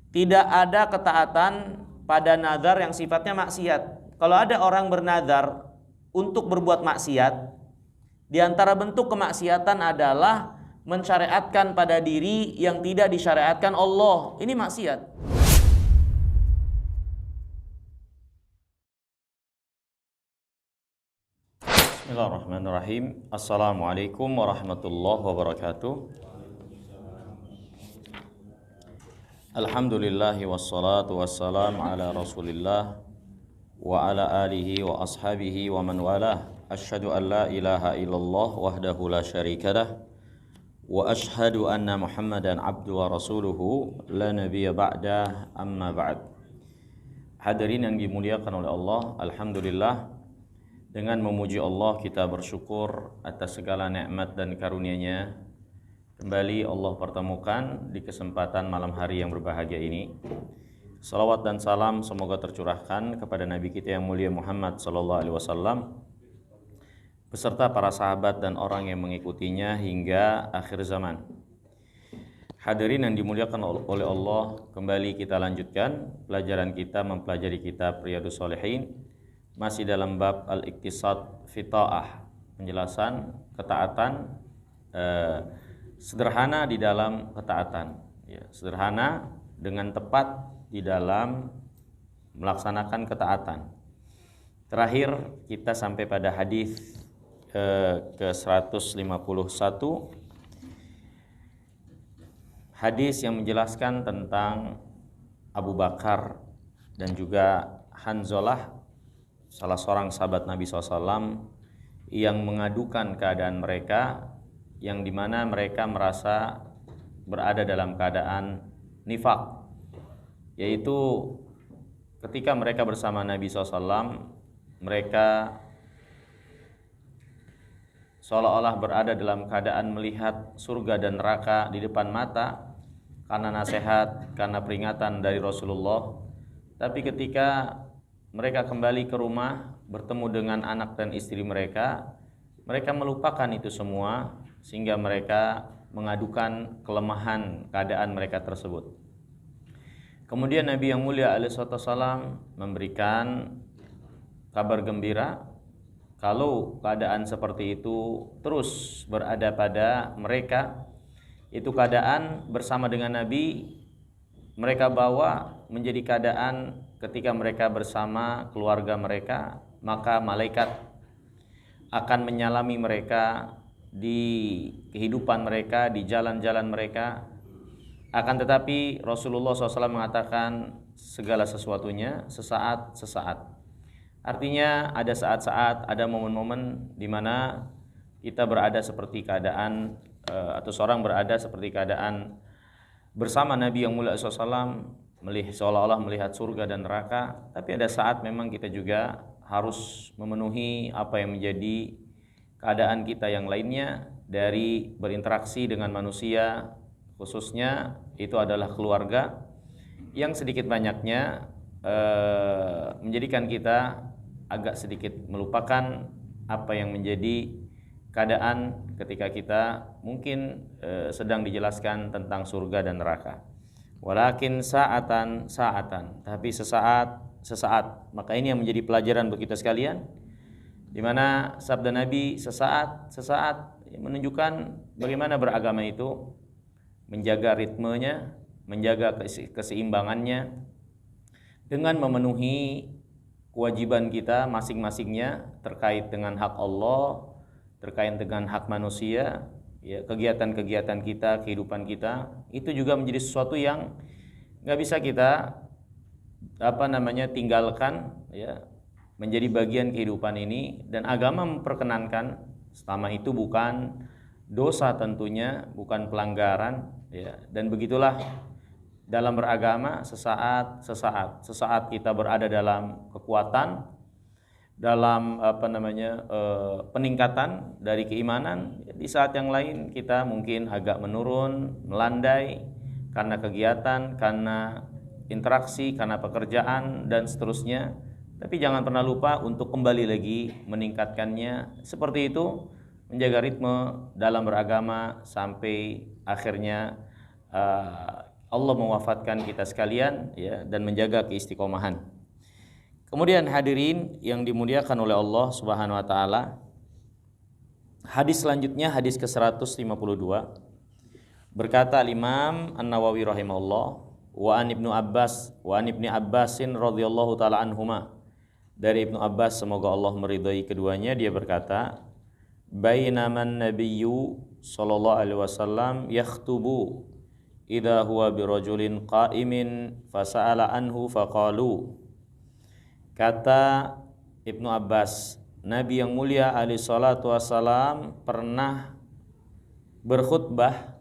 Tidak ada ketaatan pada nazar yang sifatnya maksiat. Kalau ada orang bernazar untuk berbuat maksiat, di antara bentuk kemaksiatan adalah mensyariatkan pada diri yang tidak disyariatkan Allah. Ini maksiat. Bismillahirrahmanirrahim. Assalamualaikum warahmatullahi wabarakatuh. Alhamdulillahi wassalatu wassalamu ala rasulillah wa ala alihi wa ashabihi wa man walah. Asyhadu an la ilaha illallah wahdahu la syarika lah wa asyhadu anna Muhammadan abdu wa rasuluhu la nabiyya ba'dah, amma ba'd. Hadirin yang dimuliakan oleh Allah, alhamdulillah, dengan memuji Allah kita bersyukur atas segala nikmat dan karunia-Nya. Kembali Allah pertemukan di kesempatan malam hari yang berbahagia ini. Salawat dan salam semoga tercurahkan kepada Nabi kita yang mulia Muhammad sallallahu alaihi wasallam beserta para sahabat dan orang yang mengikutinya hingga akhir zaman. Hadirin yang dimuliakan oleh Allah, kembali kita lanjutkan pelajaran kita mempelajari kitab Riyadhus Shalihin, masih dalam bab al-iqtisad fi ta'ah, penjelasan ketaatan sederhana di dalam ketaatan, ya, sederhana dengan tepat di dalam melaksanakan ketaatan. Terakhir kita sampai pada hadis ke 151, hadis yang menjelaskan tentang Abu Bakar dan juga Hanzalah, salah seorang sahabat Nabi SAW, yang mengadukan keadaan mereka, yang dimana mereka merasa berada dalam keadaan nifak, yaitu ketika mereka bersama Nabi SAW, mereka seolah-olah berada dalam keadaan melihat surga dan neraka di depan mata karena nasihat, karena peringatan dari Rasulullah. Tapi ketika mereka kembali ke rumah bertemu dengan anak dan istri mereka, mereka melupakan itu semua, sehingga mereka mengadukan kelemahan keadaan mereka tersebut. Kemudian Nabi yang mulia alaihi wasallam memberikan kabar gembira kalau keadaan seperti itu terus berada pada mereka, itu keadaan bersama dengan Nabi mereka bawa menjadi keadaan ketika mereka bersama keluarga mereka, maka malaikat akan menyalami mereka di kehidupan mereka, di jalan-jalan mereka. Akan tetapi Rasulullah SAW mengatakan segala sesuatunya sesaat-sesaat. Artinya ada saat-saat, ada momen-momen di mana kita berada seperti keadaan atau seorang berada seperti keadaan bersama Nabi yang mulia SAW, seolah-olah melihat surga dan neraka. Tapi ada saat memang kita juga harus memenuhi apa yang menjadi keadaan kita yang lainnya dari berinteraksi dengan manusia, khususnya itu adalah keluarga, yang sedikit banyaknya menjadikan kita agak sedikit melupakan apa yang menjadi keadaan ketika kita mungkin sedang dijelaskan tentang surga dan neraka. Walakin sa'atan, tapi sesaat. Maka ini yang menjadi pelajaran bagi kita sekalian, di mana sabda Nabi sesaat menunjukkan bagaimana beragama itu, menjaga ritmenya, menjaga keseimbangannya dengan memenuhi kewajiban kita masing-masingnya terkait dengan hak Allah, terkait dengan hak manusia, ya, kegiatan-kegiatan kita, kehidupan kita, itu juga menjadi sesuatu yang nggak bisa kita tinggalkan, ya, menjadi bagian kehidupan ini. Dan agama memperkenankan, selama itu bukan dosa tentunya, bukan pelanggaran, ya. Dan begitulah dalam beragama, sesaat kita berada dalam kekuatan, dalam peningkatan dari keimanan. Di saat yang lain kita mungkin agak menurun, melandai karena kegiatan, karena interaksi, karena pekerjaan dan seterusnya. Tapi jangan pernah lupa untuk kembali lagi meningkatkannya. Seperti itu, menjaga ritme dalam beragama sampai akhirnya Allah mewafatkan kita sekalian ya dan menjaga keistiqomahan. Kemudian hadirin yang dimuliakan oleh Allah Subhanahu wa taala, hadis selanjutnya hadis ke-152. Berkata Imam An-Nawawi rahimahullah, wa an Ibnu Abbasin radhiyallahu taala anhuma, dari Ibnu Abbas semoga Allah meridhai keduanya, dia berkata, bainaman nabiyyu sallallahu alaihi wasallam yakhtubu idza huwa birajulin qa'imin fasa'ala anhu faqalu. Kata Ibnu Abbas, Nabi yang mulia alaihi salatu wassalam pernah berkhutbah,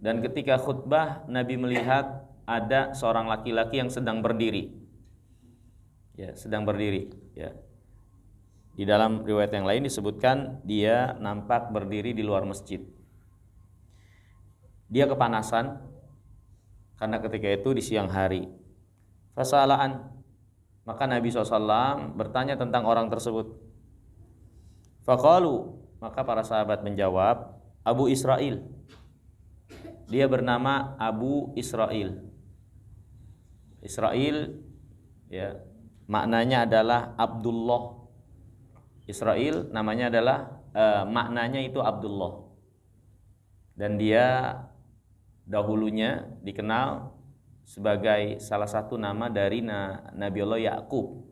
dan ketika khutbah Nabi melihat ada seorang laki-laki yang sedang berdiri. Ya, sedang berdiri, ya. Di dalam riwayat yang lain disebutkan dia nampak berdiri di luar masjid. Dia kepanasan karena ketika itu di siang hari. Fasalaan, maka Nabi SAW bertanya tentang orang tersebut. Faqalu, maka para sahabat menjawab, Abu Israil. Dia bernama Abu Israil. Israil, ya, maknanya adalah Abdullah. Israil namanya adalah maknanya itu Abdullah. Dan dia dahulunya dikenal sebagai salah satu nama dari Nabiullah Yakub.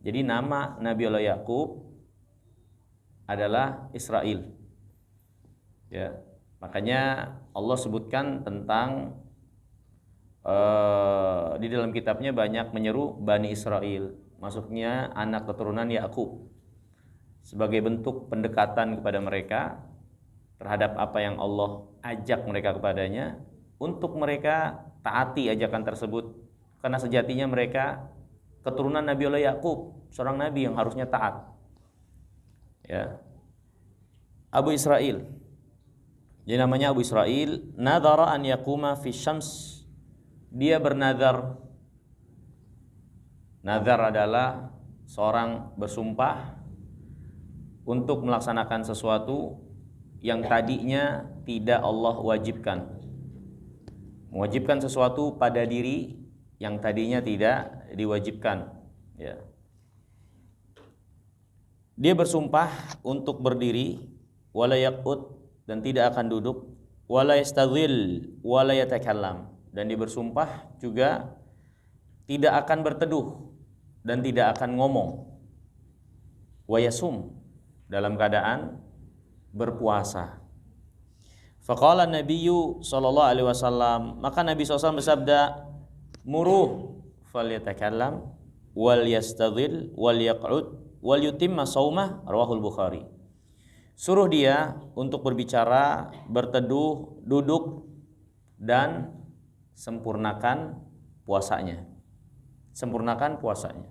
Jadi nama Nabiullah Yakub adalah Israil. Ya, makanya Allah sebutkan tentang di dalam kitabnya banyak menyeru Bani Israil, maksudnya anak keturunan Yakub, sebagai bentuk pendekatan kepada mereka terhadap apa yang Allah ajak mereka kepadanya, untuk mereka taati ajakan tersebut, karena sejatinya mereka keturunan Nabiullah Yakub, seorang nabi yang harusnya taat. Ya. Abu Israil, dia namanya Abu Israil, nadhara an yaquma fi syams. Dia bernazar. Nazar adalah seorang bersumpah untuk melaksanakan sesuatu yang tadinya tidak Allah wajibkan. Mewajibkan sesuatu pada diri yang tadinya tidak diwajibkan, ya. Dia bersumpah untuk berdiri, wala yaqut, dan tidak akan duduk, wala yastadhil, wala yatakallam, dan dia bersumpah juga tidak akan berteduh dan tidak akan ngomong. Wa yasum, dalam keadaan berpuasa. Faqala Nabiyyu sallallahu alaihi wasallam, maka Nabi SAW bersabda, muruh falyatakallam wal yastadhil wal yaq'ud wal yutimma shaumah, rawahul Bukhari. Suruh dia untuk berbicara, berteduh, duduk, dan sempurnakan puasanya. Sempurnakan puasanya.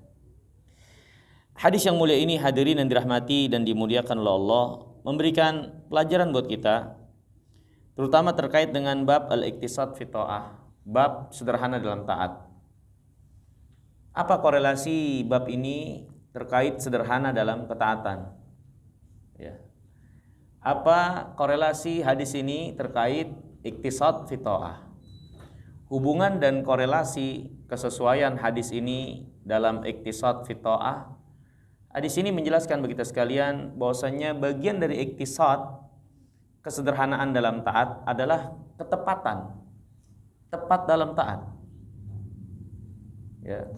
Hadis yang mulia ini hadirin yang dirahmati dan dimuliakan oleh Allah, memberikan pelajaran buat kita, terutama terkait dengan bab al-iktisad fi ta'ah, bab sederhana dalam taat. Apa korelasi bab ini terkait sederhana dalam ketaatan? Ya. Apa korelasi hadis ini terkait iktisad fi ta'ah? Hubungan dan korelasi kesesuaian hadis ini dalam iktisad fi ta'ah. Hadis ini menjelaskan bagi kita sekalian bahwasanya bagian dari iktisad, kesederhanaan dalam taat, adalah ketepatan, tepat dalam taat. Ya.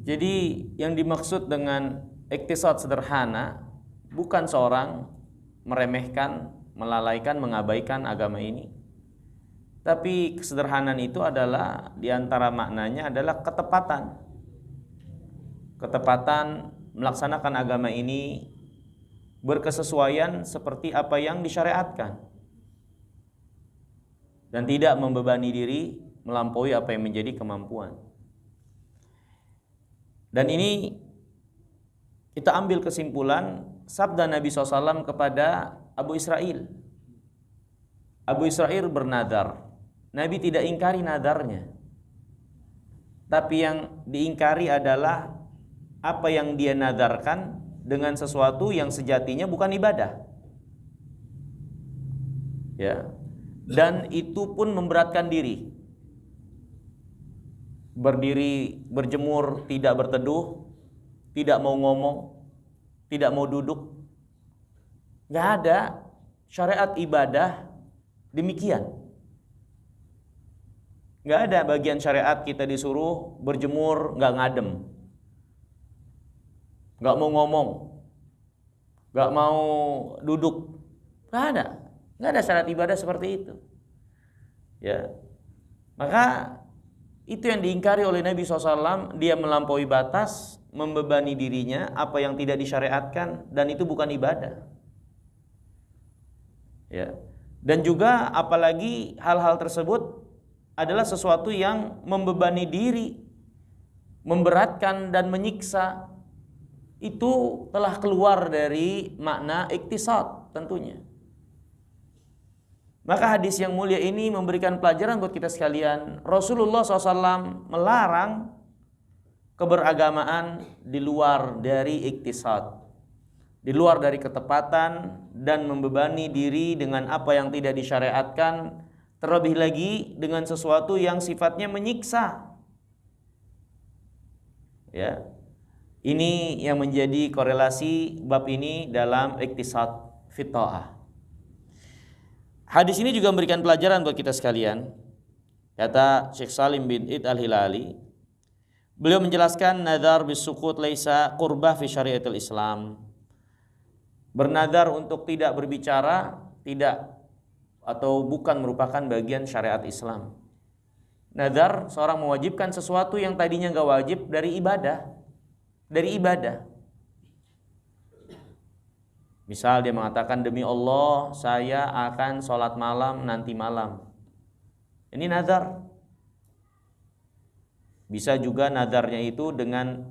Jadi yang dimaksud dengan iktisad sederhana bukan seorang meremehkan, melalaikan, mengabaikan agama ini, tapi kesederhanaan itu adalah diantara maknanya adalah ketepatan, ketepatan melaksanakan agama ini berkesesuaian seperti apa yang disyariatkan dan tidak membebani diri melampaui apa yang menjadi kemampuan. Dan ini kita ambil kesimpulan sabda Nabi SAW kepada Abu Israil. Abu Israil bernadar. Nabi tidak ingkari nadarnya, tapi yang diingkari adalah apa yang dia nadarkan dengan sesuatu yang sejatinya bukan ibadah. Ya. dan itu pun memberatkan diri. Berdiri, berjemur, tidak berteduh, tidak mau ngomong, tidak mau duduk. Nggak ada syariat ibadah demikian. Nggak ada bagian syariat kita disuruh berjemur, nggak ngadem, nggak mau ngomong, nggak mau duduk. Nggak ada syariat ibadah seperti itu. Ya, maka itu yang diingkari oleh Nabi SAW. Dia melampaui batas, membebani dirinya apa yang tidak disyariatkan, dan itu bukan ibadah. Ya. Dan juga apalagi hal-hal tersebut adalah sesuatu yang membebani diri, memberatkan dan menyiksa. Itu telah keluar dari makna iktisad tentunya. Maka hadis yang mulia ini memberikan pelajaran buat kita sekalian. Rasulullah SAW melarang keberagamaan di luar dari iktisad, di luar dari ketepatan, dan membebani diri dengan apa yang tidak disyariatkan, terlebih lagi dengan sesuatu yang sifatnya menyiksa. Ya, ini yang menjadi korelasi bab ini dalam iktisad fit ta'ah. Hadis ini juga memberikan pelajaran buat kita sekalian. Kata Syekh Salim bin Id al-Hilali, beliau menjelaskan nadar bisukut laisa qurbah fi syariatul Islam. Bernadar untuk tidak berbicara tidak atau bukan merupakan bagian syariat Islam. Nadar seorang mewajibkan sesuatu yang tadinya enggak wajib dari ibadah. Misal dia mengatakan, demi Allah saya akan sholat malam nanti malam. Ini nazar. Bisa juga nazarnya itu dengan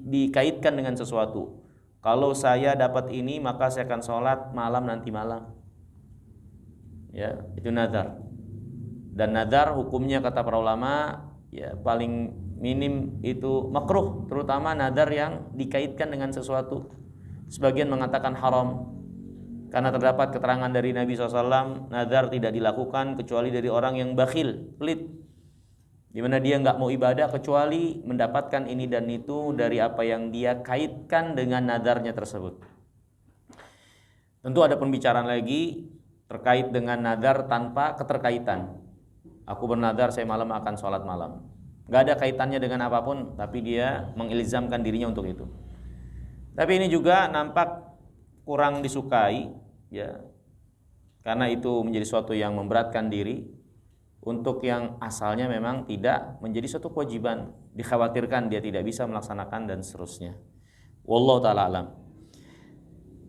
dikaitkan dengan sesuatu. Kalau saya dapat ini maka saya akan sholat malam nanti malam. Ya, itu nazar. Dan nazar hukumnya kata para ulama ya paling minim itu makruh, terutama nadar yang dikaitkan dengan sesuatu. Sebagian mengatakan haram karena terdapat keterangan dari Nabi SAW, nadar tidak dilakukan kecuali dari orang yang bakhil, pelit, di mana dia nggak mau ibadah kecuali mendapatkan ini dan itu dari apa yang dia kaitkan dengan nadarnya tersebut. Tentu ada pembicaraan lagi terkait dengan nadar tanpa keterkaitan. Aku bernadar saya malam akan sholat malam. Gak ada kaitannya dengan apapun, tapi dia mengilzamkan dirinya untuk itu. Tapi ini juga nampak kurang disukai, ya, karena itu menjadi suatu yang memberatkan diri untuk yang asalnya memang tidak menjadi suatu kewajiban. Dikhawatirkan dia tidak bisa melaksanakan dan seterusnya. Wallahu ta'ala alam.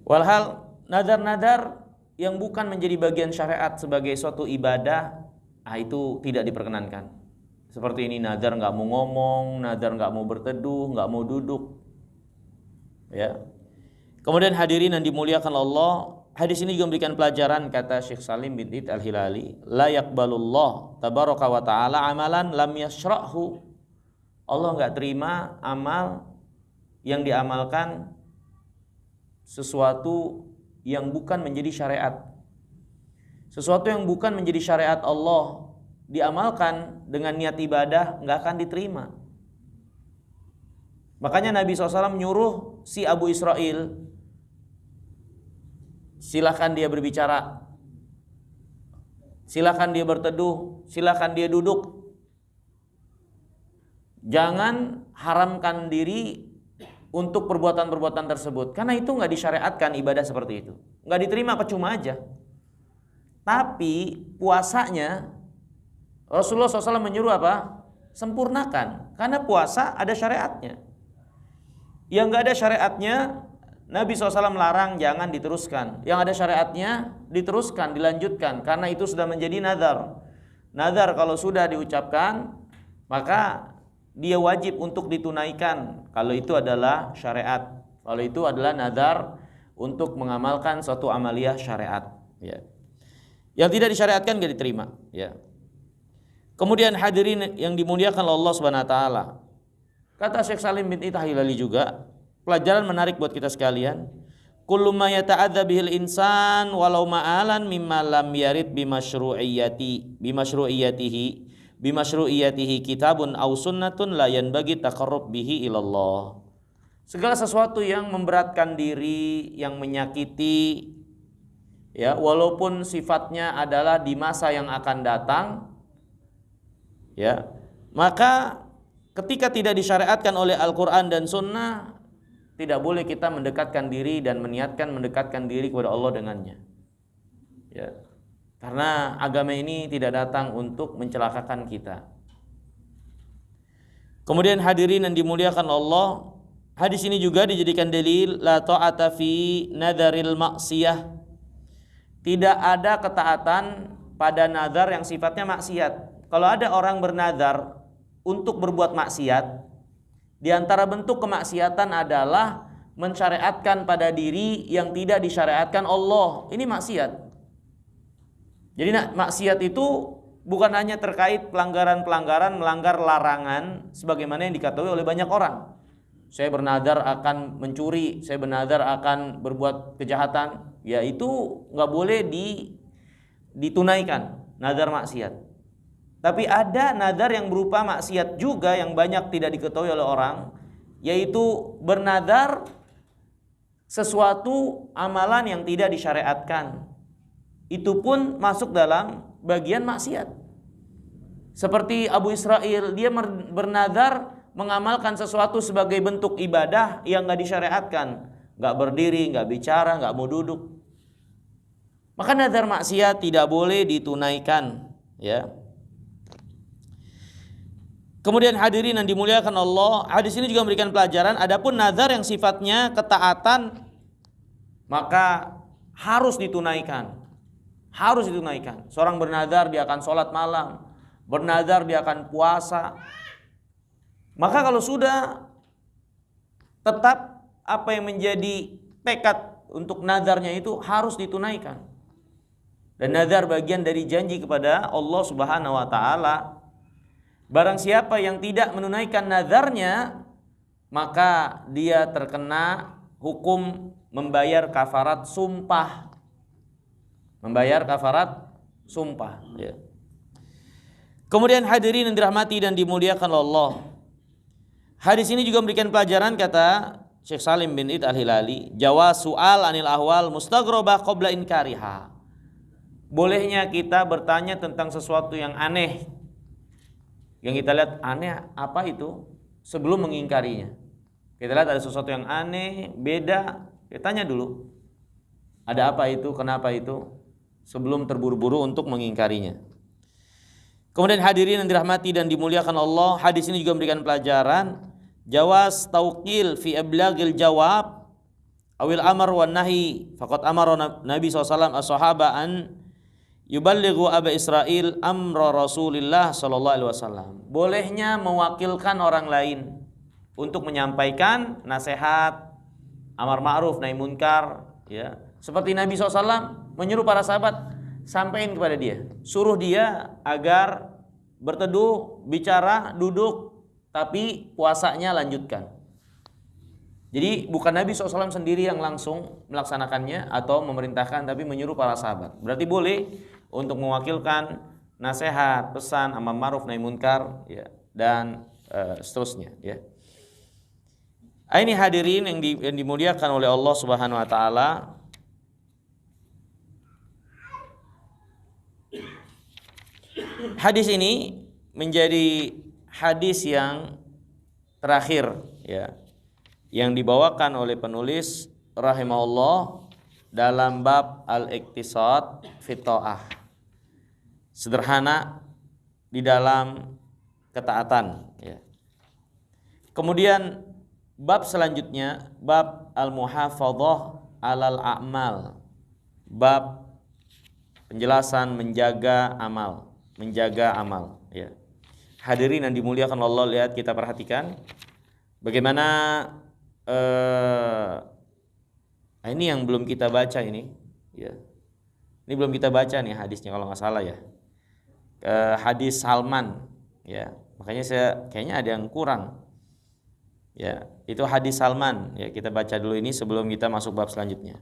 Walhal nadar-nadar yang bukan menjadi bagian syariat sebagai suatu ibadah, itu tidak diperkenankan. Seperti ini, nadar nggak mau ngomong, nadar nggak mau berteduh, nggak mau duduk. Ya. Kemudian hadirin yang dimuliakan Allah, hadis ini juga memberikan pelajaran, kata Syekh Salim bin Id al-Hilali, la yaqbalullah tabaraka wa ta'ala amalan lam yashra'hu. Allah nggak terima amal yang diamalkan sesuatu yang bukan menjadi syariat. Sesuatu yang bukan menjadi syariat Allah diamalkan dengan niat ibadah nggak akan diterima. Makanya Nabi SAW menyuruh si Abu Israil, silakan dia berbicara, silakan dia berteduh, silakan dia duduk. Jangan haramkan diri untuk perbuatan-perbuatan tersebut, karena itu nggak disyariatkan ibadah seperti itu, nggak diterima, percuma aja. Tapi puasanya Rasulullah SAW menyuruh apa? Sempurnakan. Karena puasa ada syariatnya. Yang gak ada syariatnya, Nabi SAW melarang jangan diteruskan. Yang ada syariatnya diteruskan, dilanjutkan. Karena itu sudah menjadi nazar. Nazar kalau sudah diucapkan, maka dia wajib untuk ditunaikan. Kalau itu adalah syariat. Kalau itu adalah nazar untuk mengamalkan suatu amaliyah syariat. Ya. Yang tidak disyariatkan gak diterima. Ya. Kemudian hadirin yang dimuliakan Allah Subhanahu wa taala. Kata Syekh Salim bin Id al-Hilali juga, pelajaran menarik buat kita sekalian. kullu ma yata'adza bihil insan walau ma'alan mimma lam yarid bimasyru'iyatihi kitabun aw sunnatun la yanbaghi taqarrub bihi ilallah. Segala sesuatu yang memberatkan diri, yang menyakiti, ya, walaupun sifatnya adalah di masa yang akan datang, ya, maka ketika tidak disyariatkan oleh Al-Quran dan Sunnah, tidak boleh kita mendekatkan diri dan meniatkan mendekatkan diri kepada Allah dengannya, ya. Karena agama ini tidak datang untuk mencelakakan kita. Kemudian hadirin yang dimuliakan Allah, hadis ini juga dijadikan dalil la ta'ata fi nadaril maksiyah. Tidak ada ketaatan pada nazar yang sifatnya maksiat. Kalau ada orang bernazar untuk berbuat maksiat, di antara bentuk kemaksiatan adalah mensyariatkan pada diri yang tidak disyariatkan Allah. Ini maksiat. Jadi maksiat itu bukan hanya terkait pelanggaran-pelanggaran, melanggar larangan sebagaimana yang diketahui oleh banyak orang. Saya bernazar akan mencuri, saya bernazar akan berbuat kejahatan, ya itu nggak boleh ditunaikan, nazar maksiat. Tapi ada nazar yang berupa maksiat juga yang banyak tidak diketahui oleh orang, yaitu bernazar sesuatu amalan yang tidak disyariatkan. Itu pun masuk dalam bagian maksiat. Seperti Abu Israil, dia bernazar mengamalkan sesuatu sebagai bentuk ibadah yang nggak disyariatkan, nggak berdiri, nggak bicara, nggak mau duduk. Maka nazar maksiat tidak boleh ditunaikan, ya. Kemudian hadirin yang dimuliakan Allah, hadis ini juga memberikan pelajaran. Adapun nazar yang sifatnya ketaatan, maka harus ditunaikan. Harus ditunaikan. Seorang bernazar dia akan sholat malam, bernazar dia akan puasa. Maka kalau sudah tetap apa yang menjadi tekad untuk nazarnya itu harus ditunaikan. Dan nazar bagian dari janji kepada Allah Subhanahu wa taala. Barang siapa yang tidak menunaikan nazarnya, maka dia terkena hukum membayar kafarat sumpah. Membayar kafarat sumpah, ya. Kemudian hadirin yang dirahmati dan dimuliakan Allah, hadis ini juga memberikan pelajaran, kata Syekh Salim bin Id Al-Hilali, jawaz su'al anil ahwal mustaghrabah qabla inkariha. Bolehnya kita bertanya tentang sesuatu yang aneh, yang kita lihat aneh apa itu, sebelum mengingkarinya. Kita lihat ada sesuatu yang aneh, beda, kita tanya dulu, ada apa itu, kenapa itu, sebelum terburu-buru untuk mengingkarinya. Kemudian hadirin yang dirahmati dan dimuliakan Allah, hadis ini juga memberikan pelajaran jawaz tauqil fi ablagil jawab awil amar wan nahi. Faqad amara Nabi SAW as-sahaba an yuballighu Aba Israil amra Rasulillah sallallahu alaihi wasallam. Bolehnya mewakilkan orang lain untuk menyampaikan nasihat, amar ma'ruf nahi munkar, ya. Seperti Nabi SAW menyuruh para sahabat, sampaikan kepada dia, suruh dia agar berteduh, bicara, duduk, tapi puasanya lanjutkan. Jadi bukan Nabi SAW sendiri yang langsung melaksanakannya atau memerintahkan, tapi menyuruh para sahabat. Berarti boleh untuk mewakilkan nasihat, pesan, amar ma'ruf nahi munkar, ya, dan seterusnya, ya. Ini hadirin yang dimuliakan oleh Allah Subhanahu wa taala. Hadis ini menjadi hadis yang terakhir, ya, yang dibawakan oleh penulis rahimahullah dalam bab al-iqtisad fi ta'ah. Sederhana di dalam ketaatan, ya. Kemudian bab selanjutnya bab al-muhafadzah alal a'mal. Bab penjelasan menjaga amal, ya. Hadirin yang dimuliakan Allah, lihat, kita perhatikan bagaimana ini yang belum kita baca ini, ya. Ini belum kita baca nih hadisnya kalau nggak salah, ya. Hadis Salman, ya. Makanya saya kayaknya ada yang kurang. Ya, itu hadis Salman. Ya, kita baca dulu ini sebelum kita masuk bab selanjutnya.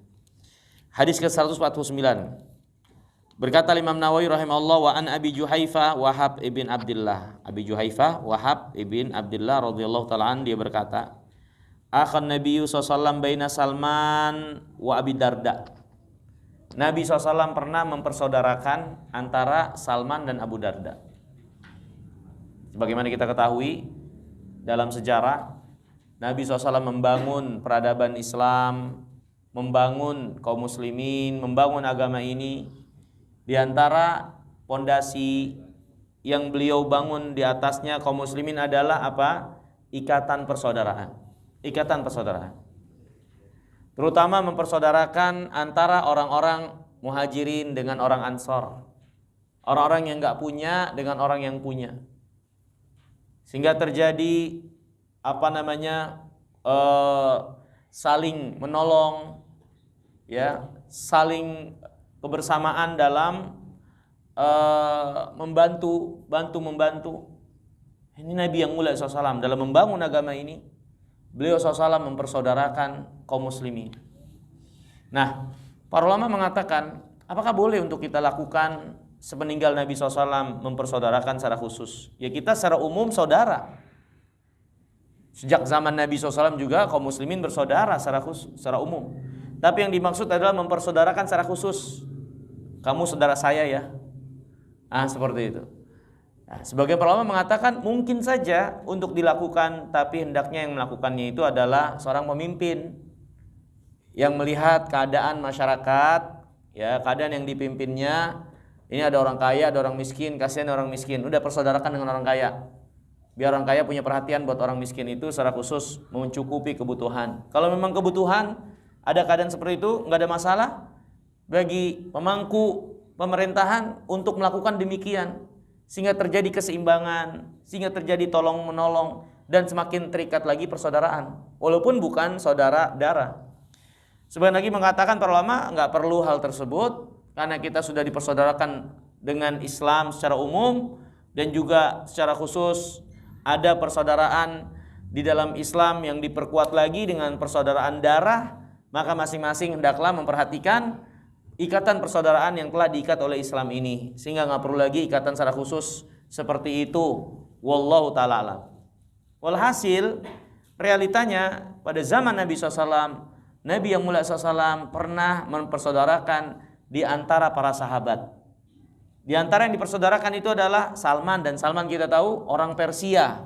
Hadis ke-149. Berkata Imam Nawawi rahimahullah, wa an Abi Juhaifah Wahab ibn Abdullah. Abi Juhaifah Wahab ibn Abdullah radhiyallahu ta'ala an, dia berkata, akhan Nabiyyu sallallahu baina Salman wa Abi Darda. Nabi SAW pernah mempersaudarakan antara Salman dan Abu Darda. Sebagaimana kita ketahui dalam sejarah, Nabi SAW membangun peradaban Islam, membangun kaum muslimin, membangun agama ini. Di antara pondasi yang beliau bangun di atasnya kaum muslimin adalah apa? Ikatan persaudaraan. Ikatan persaudaraan. Terutama mempersaudarakan antara orang-orang muhajirin dengan orang ansor. Orang-orang yang gak punya dengan orang yang punya. Sehingga terjadi saling menolong, ya, saling kebersamaan dalam membantu. Ini Nabi yang mulia SAW dalam membangun agama ini. Beliau SAW mempersaudarakan kaum muslimin. Nah, para ulama mengatakan, apakah boleh untuk kita lakukan sepeninggal Nabi SAW mempersaudarakan secara khusus? Ya, kita secara umum saudara. Sejak zaman Nabi SAW juga kaum muslimin bersaudara secara umum. Tapi yang dimaksud adalah mempersaudarakan secara khusus. Kamu saudara saya ya. Seperti itu. Nah, sebagian para ulama mengatakan mungkin saja untuk dilakukan, tapi hendaknya yang melakukannya itu adalah seorang pemimpin yang melihat keadaan masyarakat, ya, keadaan yang dipimpinnya. Ini ada orang kaya, ada orang miskin, kasihan orang miskin. Udah persaudarakan dengan orang kaya. Biar orang kaya punya perhatian buat orang miskin itu secara khusus mencukupi kebutuhan. Kalau memang kebutuhan ada keadaan seperti itu, nggak ada masalah bagi pemangku pemerintahan untuk melakukan demikian. Sehingga terjadi keseimbangan, sehingga terjadi tolong menolong, dan semakin terikat lagi persaudaraan, walaupun bukan saudara darah. Sebagian lagi mengatakan para ulama nggak perlu hal tersebut, karena kita sudah dipersaudarakan dengan Islam secara umum, dan juga secara khusus ada persaudaraan di dalam Islam yang diperkuat lagi dengan persaudaraan darah. Maka masing-masing hendaklah memperhatikan ikatan persaudaraan yang telah diikat oleh Islam ini, sehingga nggak perlu lagi ikatan secara khusus seperti itu. Wallahu ta'ala alam. Walhasil realitanya pada zaman Nabi SAW, Nabi yang mulia SAW pernah mempersaudarakan di antara para sahabat. Di antara yang dipersaudarakan itu adalah Salman, dan Salman kita tahu orang Persia,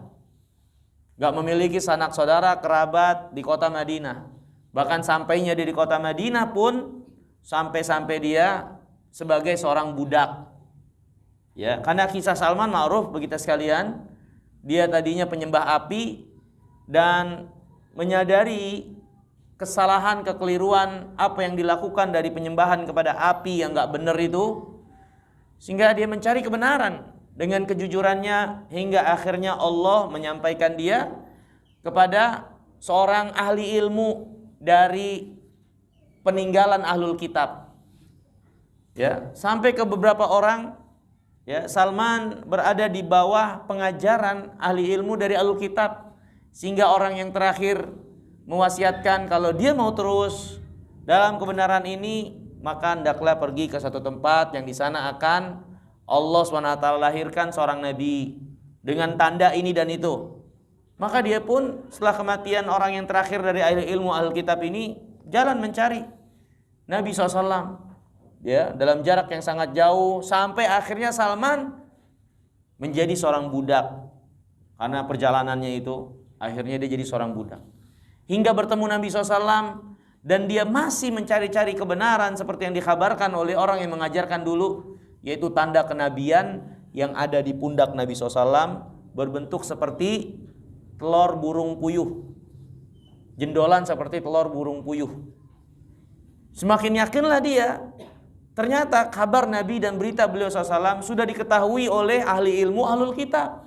nggak memiliki sanak saudara kerabat di kota Madinah. Bahkan sampainya dia di kota Madinah pun sampai dia sebagai seorang budak. Ya, karena kisah Salman ma'ruf bagi kita sekalian. Dia tadinya penyembah api dan menyadari kesalahan, kekeliruan apa yang dilakukan dari penyembahan kepada api yang enggak benar itu, sehingga dia mencari kebenaran dengan kejujurannya, hingga akhirnya Allah menyampaikan dia kepada seorang ahli ilmu dari peninggalan ahlul kitab, ya, sampai ke beberapa orang, ya, Salman berada di bawah pengajaran ahli ilmu dari ahlul kitab, sehingga orang yang terakhir mewasiatkan kalau dia mau terus dalam kebenaran ini, maka hendaklah pergi ke satu tempat yang di sana akan Allah SWT lahirkan seorang nabi dengan tanda ini dan itu. Maka dia pun setelah kematian orang yang terakhir dari ahli ilmu ahlul kitab ini, jalan mencari Nabi SAW, ya, dalam jarak yang sangat jauh, sampai akhirnya Salman menjadi seorang budak. Karena perjalanannya itu, akhirnya dia jadi seorang budak. Hingga bertemu Nabi SAW, dan dia masih mencari-cari kebenaran seperti yang dikhabarkan oleh orang yang mengajarkan dulu, yaitu tanda kenabian yang ada di pundak Nabi SAW, berbentuk seperti telur burung puyuh, jendolan seperti telur burung puyuh. Semakin yakinlah dia, ternyata kabar Nabi dan berita beliau SAW sudah diketahui oleh ahli ilmu ahlul kitab.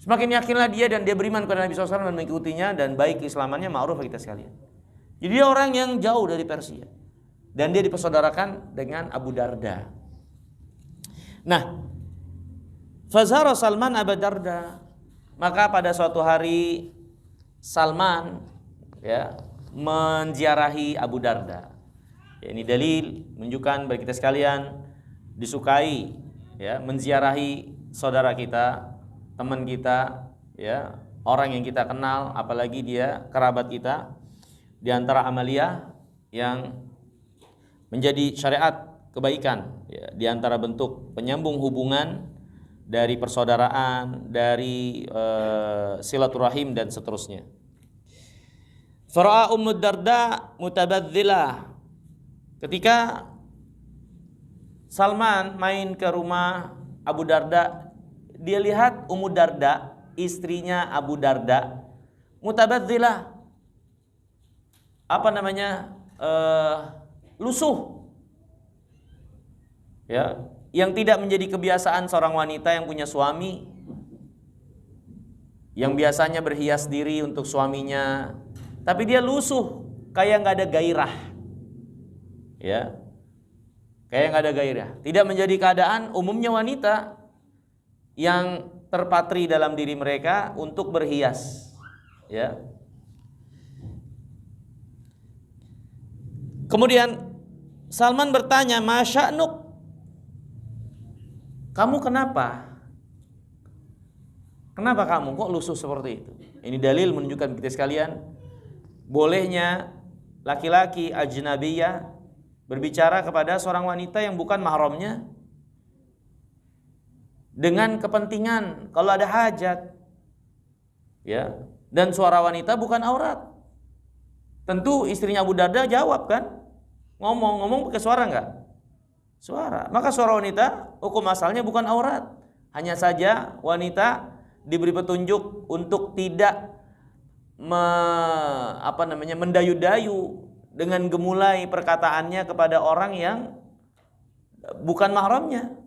Semakin yakinlah dia, dan dia beriman kepada Nabi SAW dan mengikutinya, dan baik keislamannya ma'ruf bagi kita sekalian. Jadi dia orang yang jauh dari Persia, dan dia dipersaudarakan dengan Abu Darda. Nah, fazara Salman Abu Darda, maka pada suatu hari Salman ya menziarahi Abu Darda. Ya, ini dalil menunjukkan bagi kita sekalian disukai ya menziarahi saudara kita, teman kita, ya, orang yang kita kenal, apalagi dia kerabat kita, di antara amaliyah yang menjadi syariat kebaikan, ya, di antara bentuk penyambung hubungan dari persaudaraan, dari silaturahim dan seterusnya. Fara'a Ummu Darda mutabadzilah. Ketika Salman main ke rumah Abu Darda, dia lihat Ummu Darda, istrinya Abu Darda, mutabadzilah. Apa namanya? Lusuh. Ya, yang tidak menjadi kebiasaan seorang wanita yang punya suami, yang biasanya berhias diri untuk suaminya, tapi dia lusuh, kayak nggak ada gairah, ya, kayak nggak ada gairah. Tidak menjadi keadaan umumnya wanita yang terpatri dalam diri mereka untuk berhias, ya. Kemudian Salman bertanya, "Masya'nuk? Kamu kenapa? Kenapa kamu kok lusuh seperti itu?" Ini dalil menunjukkan kita sekalian bolehnya laki-laki ajnabiyah berbicara kepada seorang wanita yang bukan mahramnya dengan kepentingan kalau ada hajat, ya. Dan suara wanita bukan aurat. Tentu istrinya Abu Darda jawab kan, ngomong pakai suara enggak? Suara. Maka suara wanita hukum asalnya bukan aurat. Hanya saja wanita diberi petunjuk untuk tidak mendayu-dayu dengan gemulai perkataannya kepada orang yang bukan mahramnya,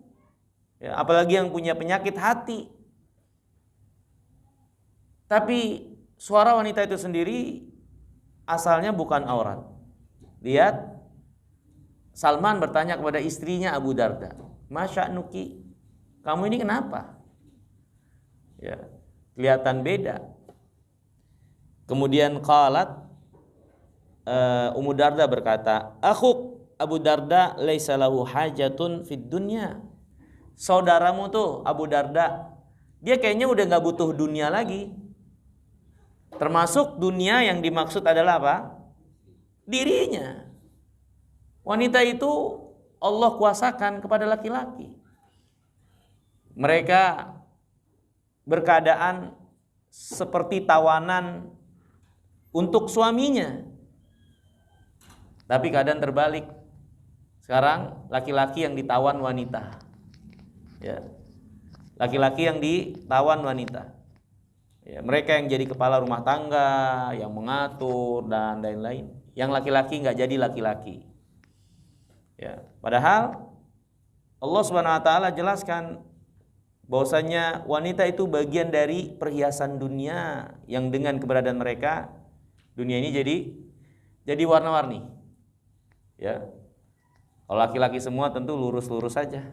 ya, apalagi yang punya penyakit hati. Tapi suara wanita itu sendiri asalnya bukan aurat. Lihat, Salman bertanya kepada istrinya Abu Darda, "Masya'nuki? Kamu ini kenapa?" Ya, kelihatan beda. Kemudian qalat, Ummu Darda berkata, "Akhuk Abu Darda laisa lahu hajatun fid dunya." Saudaramu tuh Abu Darda, dia kayaknya udah nggak butuh dunia lagi. Termasuk dunia yang dimaksud adalah apa? Dirinya. Wanita itu Allah kuasakan kepada laki-laki. Mereka berkeadaan seperti tawanan untuk suaminya. Tapi keadaan terbalik. Sekarang laki-laki yang ditawan wanita. Ya. Laki-laki yang ditawan wanita. Ya, mereka yang jadi kepala rumah tangga, yang mengatur dan lain-lain. Yang laki-laki nggak jadi laki-laki. Ya, padahal Allah Subhanahu Wa Taala jelaskan bahwasanya wanita itu bagian dari perhiasan dunia yang dengan keberadaan mereka dunia ini jadi warna-warni. Ya, kalau laki-laki semua tentu lurus-lurus saja.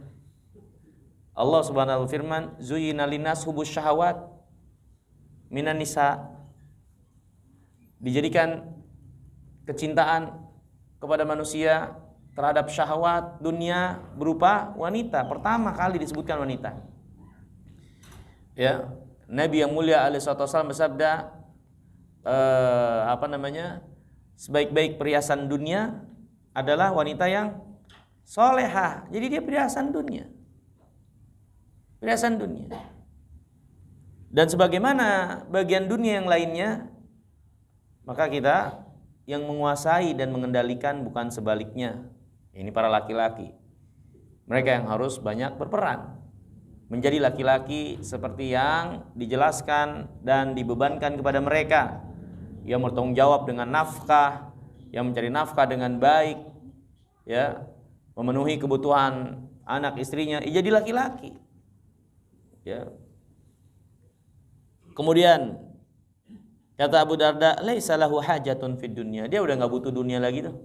Allah Subhanahu Wa Taala firman, "Zuyyina linnas hubus syahawat minan nisa." Dijadikan kecintaan kepada manusia terhadap syahwat dunia berupa wanita. Pertama kali disebutkan wanita. Ya, Nabi yang mulia alaihi wasallam bersabda, sebaik-baik perhiasan dunia adalah wanita yang solehah. Jadi dia perhiasan dunia. Perhiasan dunia. Dan sebagaimana bagian dunia yang lainnya, maka kita yang menguasai dan mengendalikan bukan sebaliknya. Ini para laki-laki. Mereka yang harus banyak berperan. Menjadi laki-laki seperti yang dijelaskan dan dibebankan kepada mereka. Yang bertanggung jawab dengan nafkah, yang mencari nafkah dengan baik, ya, memenuhi kebutuhan anak istrinya, jadi laki-laki. Ya. Kemudian kata Abu Darda, laisa lahu hajatun fid dunya. Dia udah enggak butuh dunia lagi tuh.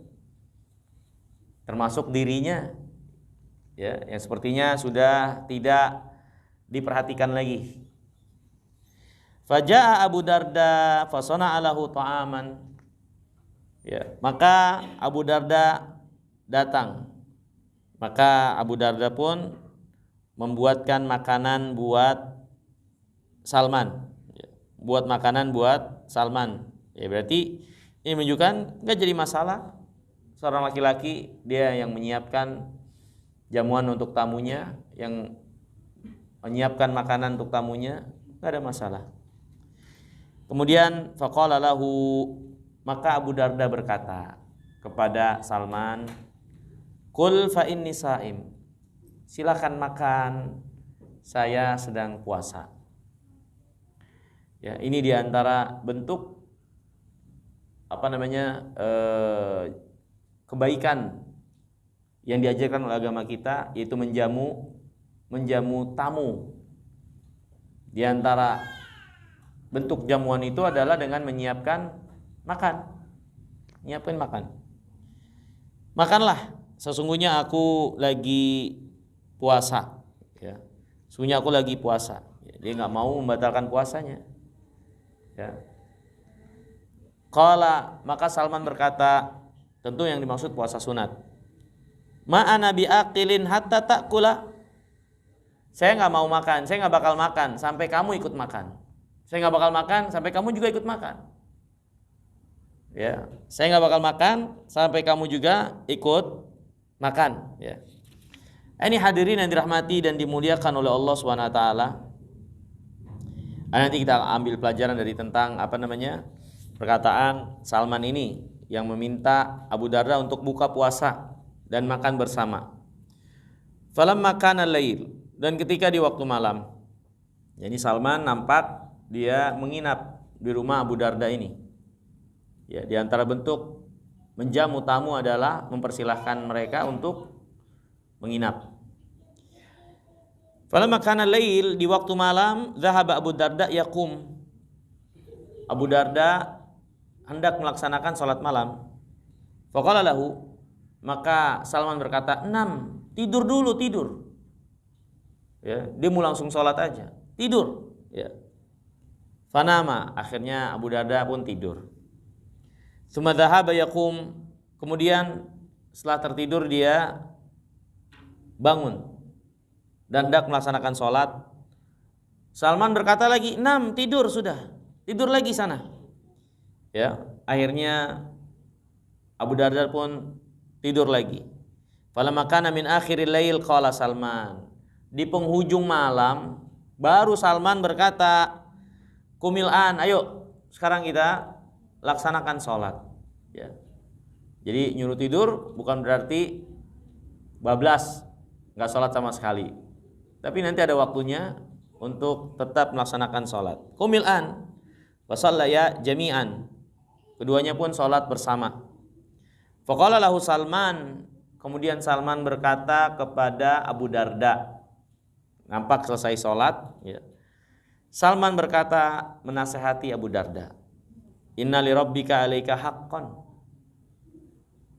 Termasuk dirinya. Ya, yang sepertinya sudah tidak diperhatikan lagi. Faja'a Abu Darda fasana'a lahu ta'aman. Ya, maka Abu Darda datang. Maka Abu Darda pun membuatkan makanan buat Salman. Ya, buat makanan buat Salman. Ya, berarti ini menunjukkan enggak jadi masalah seorang laki-laki dia yang menyiapkan jamuan untuk tamunya, yang menyiapkan makanan untuk tamunya, enggak ada masalah. Kemudian faqala lahu, maka Abu Darda berkata kepada Salman, "Qul fa inni shaim." Silakan makan, saya sedang puasa. Ya, ini diantara bentuk kebaikan yang diajarkan oleh agama kita, yaitu menjamu tamu. Di antara bentuk jamuan itu adalah dengan menyiapkan makan. Nyiapin makan. Makanlah, sesungguhnya aku lagi puasa. Ya. Sesungguhnya aku lagi puasa. Dia nggak mau membatalkan puasanya. Ya. Qala, maka Salman berkata, tentu yang dimaksud puasa sunat. Ma'ana biaqilin hatta ta'kula. Saya nggak mau makan, saya nggak bakal makan sampai kamu ikut makan. Saya nggak bakal makan sampai kamu juga ikut makan. Ya, saya nggak bakal makan sampai kamu juga ikut makan. Ya. Ini hadirin yang dirahmati dan dimuliakan oleh Allah Subhanahu Wa Taala. Nanti kita ambil pelajaran dari tentang perkataan Salman ini yang meminta Abu Darda untuk buka puasa dan makan bersama. Falamma kana al-lail, dan ketika di waktu malam, jadi Salman nampak dia menginap di rumah Abu Darda ini. Ya, di antara bentuk menjamu tamu adalah mempersilahkan mereka untuk menginap. Falamma kana al-lail, di waktu malam, zahaba Abu Darda yaqum. Abu Darda hendak melaksanakan salat malam. Faqala lahu, maka Salman berkata, "Nam, tidur dulu, tidur." Ya, dia mau langsung salat aja. Tidur, ya. Fanama, akhirnya Abu Darda pun tidur. Tsumma dhahaba yaqum, kemudian setelah tertidur dia bangun dan hendak melaksanakan salat. Salman berkata lagi, "Nam, tidur sudah. Tidur lagi sana." Ya, akhirnya Abu Darda pun tidur lagi. Falamma kana min akhiril lail qala Salman. Di penghujung malam baru Salman berkata, "Kumil'an, ayo sekarang kita laksanakan sholat." Ya. Jadi nyuruh tidur bukan berarti bablas, nggak sholat sama sekali. Tapi nanti ada waktunya untuk tetap melaksanakan sholat. Kumil'an wa shallaya jami'an. Keduanya pun sholat bersama. Faqala lahu Salman, kemudian Salman berkata kepada Abu Darda, nampak selesai sholat, ya. Salman berkata menasehati Abu Darda, "Inna li rabbika 'alaika haqqan."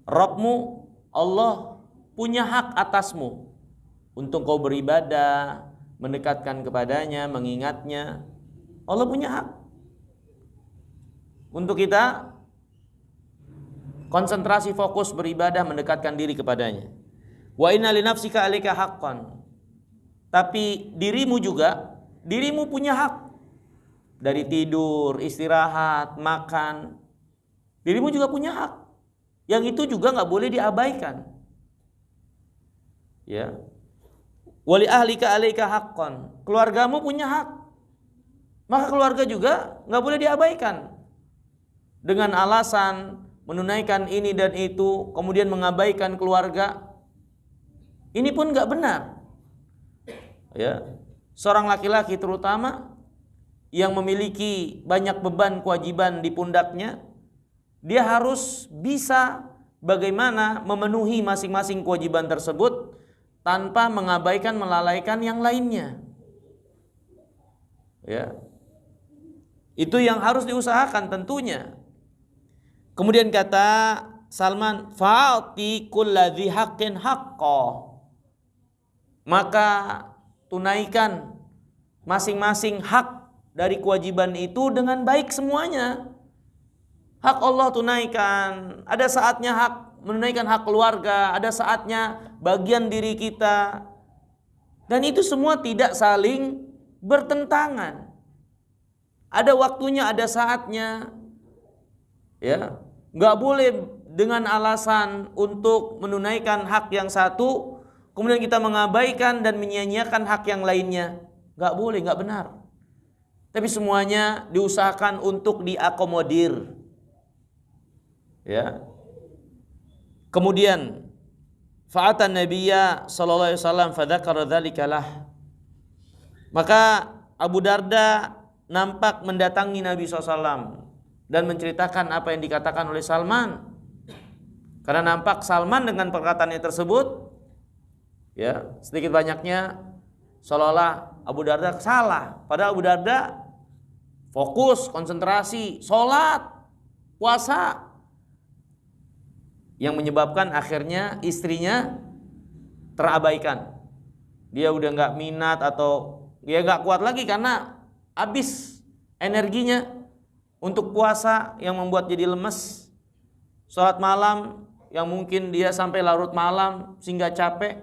Rabbmu Allah punya hak atasmu untuk kau beribadah, mendekatkan kepadanya, mengingatnya. Allah punya hak untuk kita konsentrasi fokus beribadah, mendekatkan diri kepadanya. Wa inna li nafsika 'alaika haqqan. Tapi dirimu juga, dirimu punya hak dari tidur, istirahat, makan. Dirimu juga punya hak. Yang itu juga nggak boleh diabaikan. Ya. Wali ahlika 'alaika haqqan. Keluargamu punya hak. Maka keluarga juga nggak boleh diabaikan. Dengan alasan menunaikan ini dan itu, kemudian mengabaikan keluarga, ini pun nggak benar. Ya, seorang laki-laki terutama yang memiliki banyak beban kewajiban di pundaknya, dia harus bisa bagaimana memenuhi masing-masing kewajiban tersebut tanpa mengabaikan, melalaikan yang lainnya. Ya, itu yang harus diusahakan tentunya. Kemudian kata Salman, fa'ati kulladzi haqqin haqqo. Maka tunaikan masing-masing hak dari kewajiban itu dengan baik semuanya. Hak Allah tunaikan, ada saatnya hak menunaikan hak keluarga, ada saatnya bagian diri kita. Dan itu semua tidak saling bertentangan. Ada waktunya, ada saatnya. Ya, nggak boleh dengan alasan untuk menunaikan hak yang satu, kemudian kita mengabaikan dan menyia-nyiakan hak yang lainnya. Nggak boleh, nggak benar. Tapi semuanya diusahakan untuk diakomodir. Ya. Kemudian fa'atan nabiyya sallallahu alaihi wasallam fadzakara dzalika lah. Maka Abu Darda nampak mendatangi Nabi SAW dan menceritakan apa yang dikatakan oleh Salman. Karena nampak Salman dengan perkataannya tersebut, ya, sedikit banyaknya seolah-olah Abu Darda salah. Padahal Abu Darda fokus, konsentrasi, sholat, puasa. Yang menyebabkan akhirnya istrinya terabaikan. Dia udah gak minat atau dia gak kuat lagi karena habis energinya untuk puasa yang membuat jadi lemes. Sholat malam yang mungkin dia sampai larut malam sehingga capek.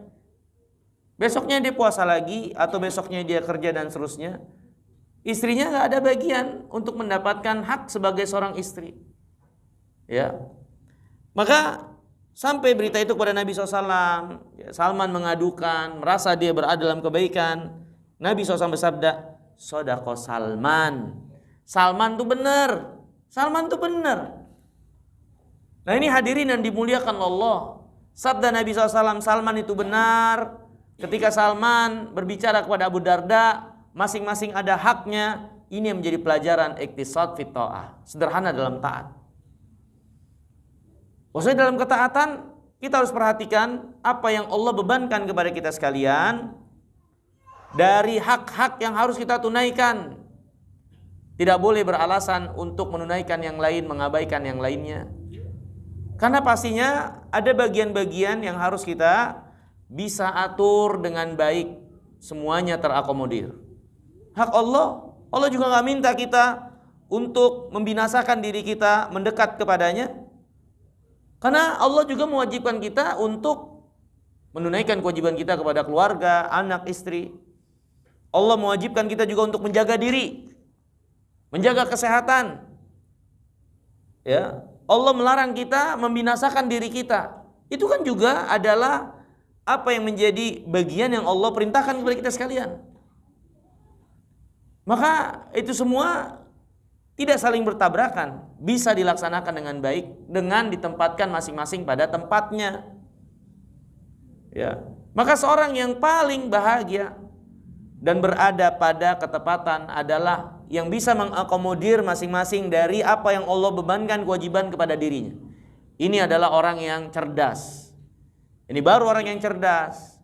Besoknya dia puasa lagi atau besoknya dia kerja dan seterusnya. Istrinya gak ada bagian untuk mendapatkan hak sebagai seorang istri. Ya. Maka sampai berita itu kepada Nabi SAW. Ya, Salman mengadukan, merasa dia berada dalam kebaikan. Nabi SAW bersabda, "Shadaqah Salman." Salman itu benar. Salman itu benar. Nah, ini hadirin yang dimuliakan Allah. Sabda Nabi SAW, Salman itu benar. Ketika Salman berbicara kepada Abu Darda, masing-masing ada haknya. Ini yang menjadi pelajaran iktisad fit ta'ah. Sederhana dalam taat. Maksudnya dalam ketaatan kita harus perhatikan apa yang Allah bebankan kepada kita sekalian dari hak-hak yang harus kita tunaikan. Tidak boleh beralasan untuk menunaikan yang lain, mengabaikan yang lainnya. Karena pastinya ada bagian-bagian yang harus kita bisa atur dengan baik. Semuanya terakomodir. Hak Allah, Allah juga gak minta kita untuk membinasakan diri kita mendekat kepadanya. Karena Allah juga mewajibkan kita untuk menunaikan kewajiban kita kepada keluarga, anak, istri. Allah mewajibkan kita juga untuk menjaga diri, menjaga kesehatan. Ya, Allah melarang kita membinasakan diri kita. Itu kan juga adalah apa yang menjadi bagian yang Allah perintahkan kepada kita sekalian. Maka itu semua tidak saling bertabrakan, bisa dilaksanakan dengan baik dengan ditempatkan masing-masing pada tempatnya. Ya. Maka seorang yang paling bahagia dan berada pada ketepatan adalah yang bisa mengakomodir masing-masing dari apa yang Allah bebankan kewajiban kepada dirinya. Ini adalah orang yang cerdas. Ini baru orang yang cerdas.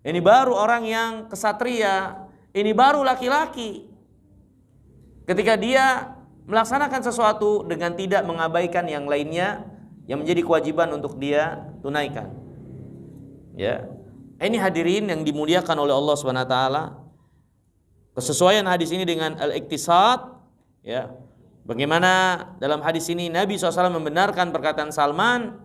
Ini baru orang yang kesatria. Ini baru laki-laki. Ketika dia melaksanakan sesuatu dengan tidak mengabaikan yang lainnya yang menjadi kewajiban untuk dia tunaikan. Ya. Ini hadirin yang dimuliakan oleh Allah Subhanahu wa taala. Kesesuaian hadis ini dengan al-iktisad, ya. Bagaimana dalam hadis ini Nabi SAW membenarkan perkataan Salman,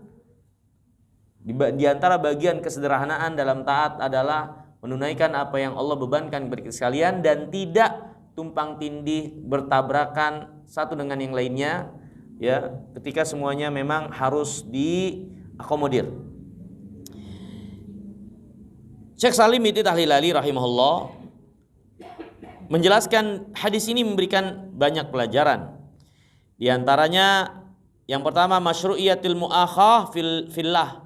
di antara bagian kesederhanaan dalam taat adalah menunaikan apa yang Allah bebankan kepada kita sekalian dan tidak tumpang tindih bertabrakan satu dengan yang lainnya, ya, ketika semuanya memang harus diakomodir. Syekh Salim Ibn Tahlilali rahimahullah menjelaskan hadis ini memberikan banyak pelajaran. Di antaranya yang pertama masyru'iyatul mu'akhah fillah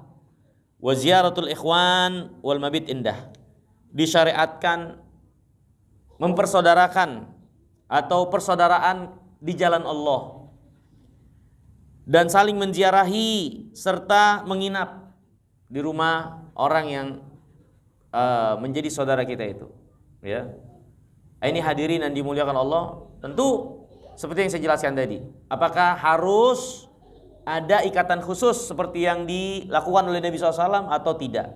wa ziyaratul ikhwan wal mabit indah. Disyariatkan mempersaudarakan atau persaudaraan di jalan Allah dan saling menziarahi serta menginap di rumah orang yang menjadi saudara kita itu, ya. Ini hadirin yang dimuliakan Allah, tentu seperti yang saya jelaskan tadi, apakah harus ada ikatan khusus seperti yang dilakukan oleh Nabi SAW atau tidak?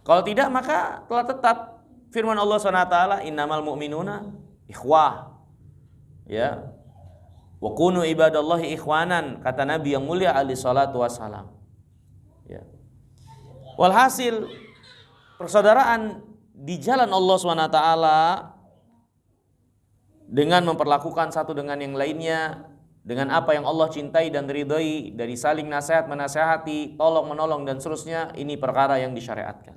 Kalau tidak, maka telah tetap firman Allah SWT, innamal mu'minuna ikhwah. Ya. Wa kunu ibadallahi ikhwanan, kata Nabi yang mulia alaihi salatu wassalam. Ya. Walhasil persaudaraan di jalan Allah SWT dengan memperlakukan satu dengan yang lainnya dengan apa yang Allah cintai dan ridhoi, dari saling nasihat menasihati, tolong menolong dan seterusnya, ini perkara yang disyariatkan.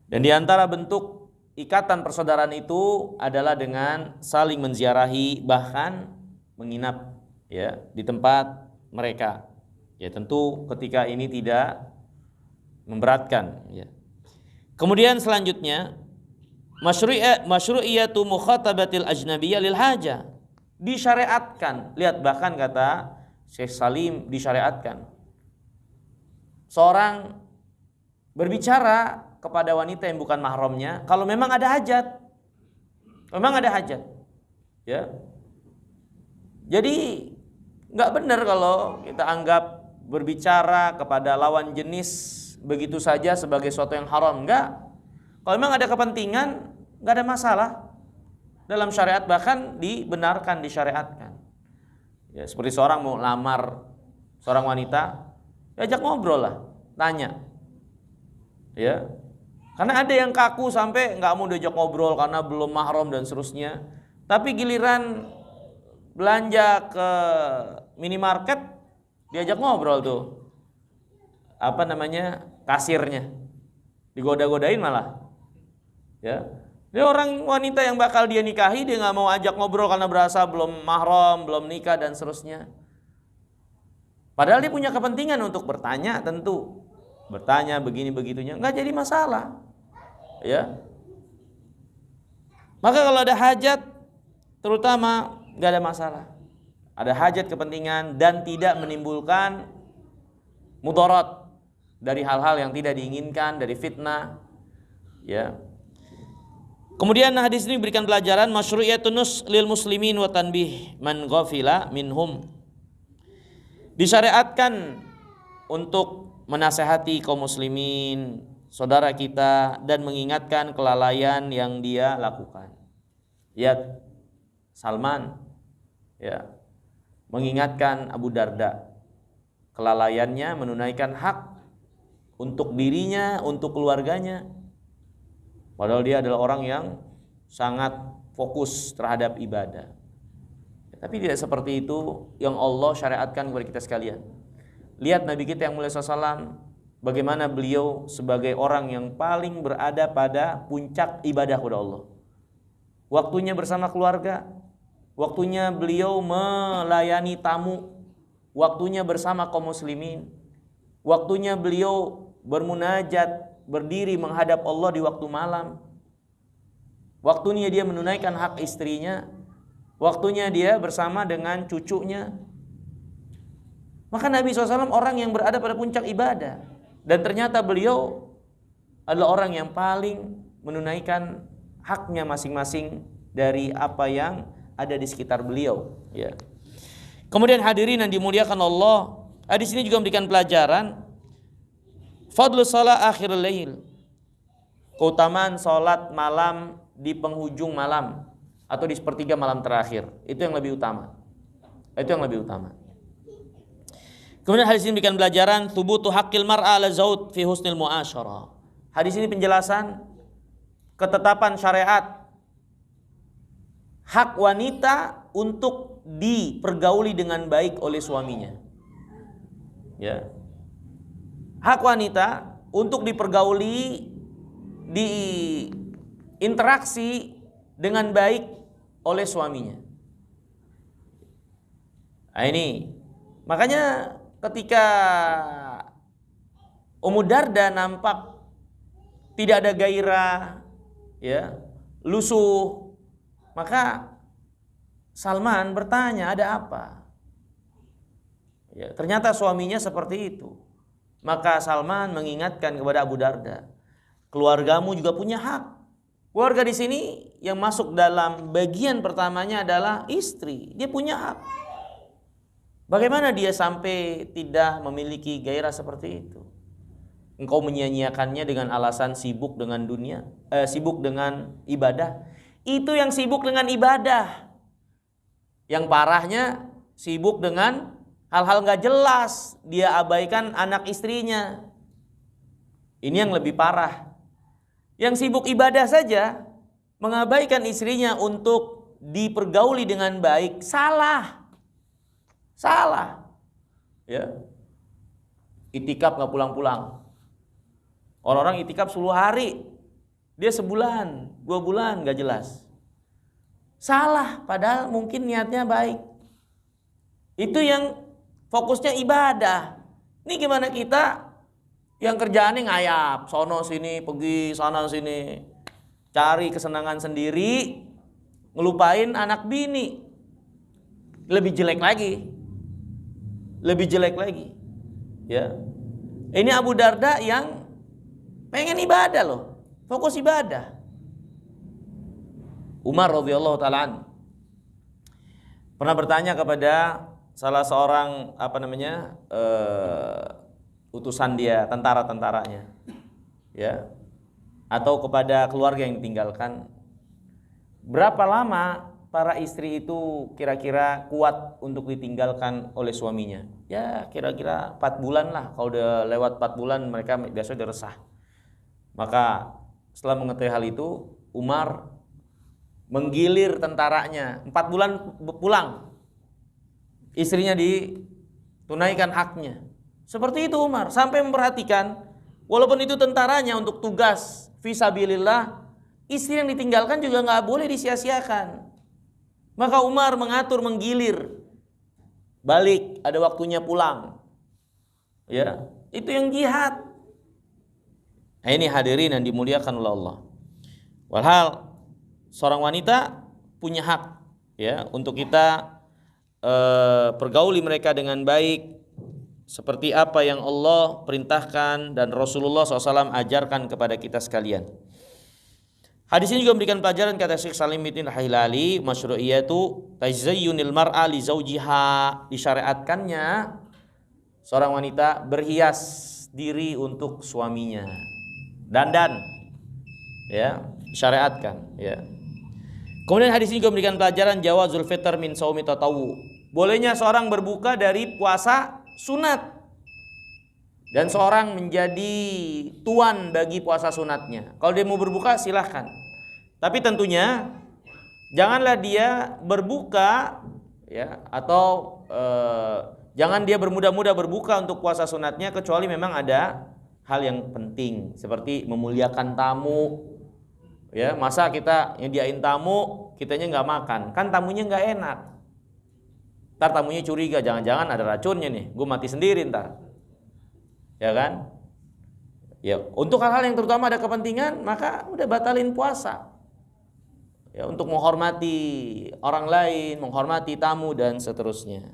Dan di antara bentuk ikatan persaudaraan itu adalah dengan saling menziarahi, bahkan menginap ya di tempat mereka. Ya tentu ketika ini tidak memberatkan ya. Kemudian selanjutnya masyru'iyatu mukhatabatil ajnabiyyah lil haja. Disyariatkan. Lihat, bahkan kata Syekh Salim, disyariatkan seorang berbicara kepada wanita yang bukan mahramnya kalau memang ada hajat. Memang ada hajat. Ya. Jadi enggak benar kalau kita anggap berbicara kepada lawan jenis begitu saja sebagai sesuatu yang haram. Enggak. Kalau memang ada kepentingan, enggak ada masalah. Dalam syariat bahkan dibenarkan, disyariatkan. Ya, seperti seorang mau lamar seorang wanita, diajak ngobrol lah, tanya. Ya. Karena ada yang kaku sampai enggak mau diajak ngobrol karena belum mahram dan seterusnya. Tapi giliran belanja ke minimarket, diajak ngobrol tuh. Apa namanya? Kasirnya. Digoda-godain malah. Ya. Dia orang wanita yang bakal dia nikahi, dia nggak mau ajak ngobrol karena berasa belum mahram, belum nikah dan seterusnya. Padahal dia punya kepentingan untuk bertanya, tentu bertanya begini begitunya, nggak jadi masalah, ya. Maka kalau ada hajat, terutama nggak ada masalah. Ada hajat kepentingan dan tidak menimbulkan mudarat dari hal-hal yang tidak diinginkan, dari fitnah, ya. Kemudian hadis ini berikan pelajaran masyru'iyatun nus lil muslimin wa tanbih man ghafila minhum. Disyariatkan untuk menasehati kaum muslimin, saudara kita, dan mengingatkan kelalaian yang dia lakukan. Lihat Salman ya mengingatkan Abu Darda kelalaiannya menunaikan hak untuk dirinya, untuk keluarganya. Padahal dia adalah orang yang sangat fokus terhadap ibadah. Tapi tidak seperti itu yang Allah syariatkan kepada kita sekalian. Lihat Nabi kita yang mulia SAW, bagaimana beliau sebagai orang yang paling berada pada puncak ibadah kepada Allah. Waktunya bersama keluarga, waktunya beliau melayani tamu, waktunya bersama kaum muslimin, waktunya beliau bermunajat, berdiri menghadap Allah di waktu malam. Waktunya dia menunaikan hak istrinya, waktunya dia bersama dengan cucunya. Maka Nabi SAW orang yang berada pada puncak ibadah. Dan ternyata beliau adalah orang yang paling menunaikan haknya masing-masing dari apa yang ada di sekitar beliau. Ya. Kemudian hadirin yang dimuliakan Allah, hadis ini juga memberikan pelajaran fadlu shalah akhirul lail. Keutamaan salat malam di penghujung malam atau di sepertiga malam terakhir. Itu yang lebih utama. Itu yang lebih utama. Kemudian hadis ini memberikan pelajaran thubutu haqqil mar'a ala zaud fi husnil mu'asyarah. Hadis ini penjelasan ketetapan syariat hak wanita untuk dipergauli dengan baik oleh suaminya. Ya. Hak wanita untuk dipergauli, diinteraksi dengan baik oleh suaminya. Nah ini, makanya ketika Ummu Darda nampak tidak ada gairah, ya, lusuh, maka Salman bertanya, ada apa? Ya, ternyata suaminya seperti itu. Maka Salman mengingatkan kepada Abu Darda, keluargamu juga punya hak. Keluarga di sini yang masuk dalam bagian pertamanya adalah istri. Dia punya hak. Bagaimana dia sampai tidak memiliki gairah seperti itu? Engkau menyia-nyiakannya dengan alasan sibuk dengan dunia, sibuk dengan ibadah. Itu yang sibuk dengan ibadah. Yang parahnya sibuk dengan hal-hal nggak jelas, dia abaikan anak istrinya. Ini yang lebih parah. Yang sibuk ibadah saja, mengabaikan istrinya untuk dipergauli dengan baik, salah. Ya. Itikaf nggak pulang-pulang. Orang-orang itikaf 10 hari, dia sebulan, 2 bulan nggak jelas. Salah, padahal mungkin niatnya baik. Itu yang fokusnya ibadah. Ini gimana kita yang kerjaannya ngayap, sono sini, pergi sana sini, cari kesenangan sendiri, ngelupain anak bini. Lebih jelek lagi. Ya. Ini Abu Darda yang pengen ibadah loh, fokus ibadah. Umar radhiyallahu ta'ala pernah bertanya kepada salah seorang utusan dia, tentara-tentaranya, ya, atau kepada keluarga yang ditinggalkan, berapa lama para istri itu kira-kira kuat untuk ditinggalkan oleh suaminya? Ya kira-kira 4 bulan lah. Kalau udah lewat 4 bulan mereka biasanya udah resah. Maka setelah mengetahui hal itu, Umar menggilir tentaranya, 4 bulan pulang, istrinya ditunaikan haknya. Seperti itu Umar, sampai memperhatikan walaupun itu tentaranya untuk tugas fisabilillah, istri yang ditinggalkan juga nggak boleh disia-siakan. Maka Umar mengatur, menggilir, balik, ada waktunya pulang. Ya, itu yang jihad. Nah, ini hadirin yang dimuliakan oleh Allah. Walhal seorang wanita punya hak, ya, untuk kita pergauli mereka dengan baik, seperti apa yang Allah perintahkan dan Rasulullah SAW ajarkan kepada kita sekalian. Hadis ini juga memberikan pelajaran, kata Syekh Salim bin Al-Hilali, masyru'iyatu tazayyunil mar'a li zawjiha, disyariatkannya seorang wanita berhias diri untuk suaminya. Dandan, ya, syariatkan, ya. Kemudian hadis ini juga memberikan pelajaran jawazul fitr min shaumi tatawwu. Bolehnya seorang berbuka dari puasa sunat dan seorang menjadi tuan bagi puasa sunatnya. Kalau dia mau berbuka silahkan. Tapi tentunya janganlah dia berbuka, ya, atau jangan dia bermudah-mudah berbuka untuk puasa sunatnya kecuali memang ada hal yang penting seperti memuliakan tamu. Ya, masa kita nyediain tamu, kitanya nggak makan, kan tamunya nggak enak. Ntar tamunya curiga, jangan-jangan ada racunnya nih, gue mati sendiri ntar. Ya kan? Ya, untuk hal-hal yang terutama ada kepentingan, maka udah batalin puasa. Ya, untuk menghormati orang lain, menghormati tamu dan seterusnya.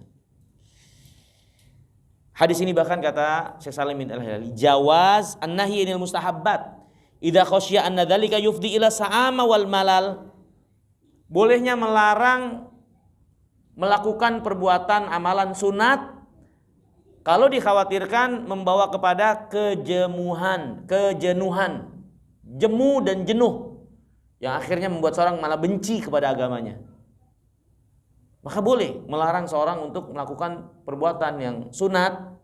Hadis ini bahkan kata Syekh Salim bin Al-Hilali, jawaz an-nahyi 'anil mustahabbat idza khasyiya anna dzalika yufdi ila sa'ama wal malal. Bolehnya melarang melakukan perbuatan amalan sunat kalau dikhawatirkan membawa kepada kejenuhan, jemu dan jenuh yang akhirnya membuat seorang malah benci kepada agamanya. Maka boleh melarang seorang untuk melakukan perbuatan yang sunat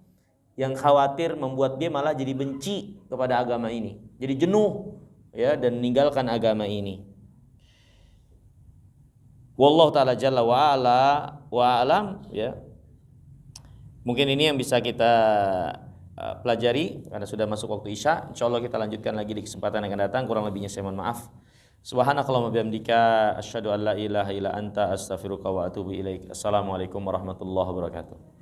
yang khawatir membuat dia malah jadi benci kepada agama ini, jadi jenuh, ya, dan meninggalkan agama ini. Wallahu ta'ala jalla wa ala wa alam, ya. Mungkin ini yang bisa kita pelajari karena sudah masuk waktu Isya. Insyaallah kita lanjutkan lagi di kesempatan yang akan datang. Kurang lebihnya saya mohon maaf. Subhanakallahumma bihamdika asyhadu an la ilaha illa anta astaghfiruka wa atubu ilaik. Assalamualaikum warahmatullahi wabarakatuh.